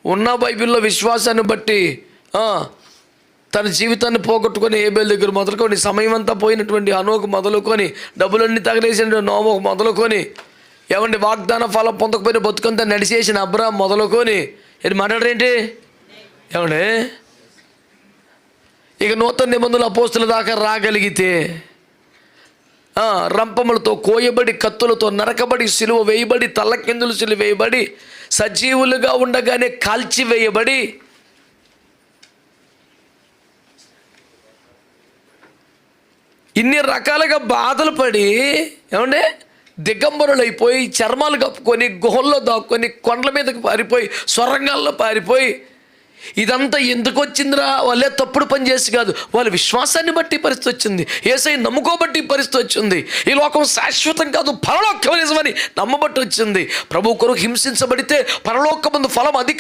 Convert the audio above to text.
ఉన్న బైబిల్లో విశ్వాసాన్ని బట్టి తన జీవితాన్ని పోగొట్టుకొని ఏబేల్ దగ్గర మొదలుకొని, సమయం అంతా పోయినటువంటి హనోకు మొదలుకొని, డబ్బులన్నీ తగలేసిన నోవహు మొదలుకొని, ఏమండి వాగ్దాన ఫలం పొందకపోయిన బతుకంతా నడిచేసిన అబ్రాహాం మొదలుకొని, ఇది మాట్లాడరేంటి ఏమండి? ఇక నూతన నిబంధనలు అపోస్తుల దాకా రాగలిగితే రంపములతో కోయబడి, కత్తులతో నరకబడి, సిలువ వేయబడి, తల్లకిందులు సిలువ వేయబడి, సజీవులుగా ఉండగానే కాల్చివేయబడి, ఇన్ని రకాలుగా బాధలు పడి ఏమంటే దిగంబరులైపోయి, చర్మాలు కప్పుకొని, గుహల్లో దాక్కొని, కొండల మీదకి పారిపోయి, సొరంగాల్లో పారిపోయి, ఇదంతా ఎందుకు వచ్చిందిరా? వాళ్ళే తప్పుడు పని చేసి కాదు, వాళ్ళ విశ్వాసాన్ని బట్టి పరిస్థితి వచ్చింది. యేసయ్యను నమ్ముకోబట్టి పరిస్థితి వచ్చింది. ఈ లోకం శాశ్వతం కాదు, పరలోకం నిజమని నమ్మబట్టి వచ్చింది. ప్రభు కొరకు హింసించబడితే పరలోకమందు ఫలం అధిక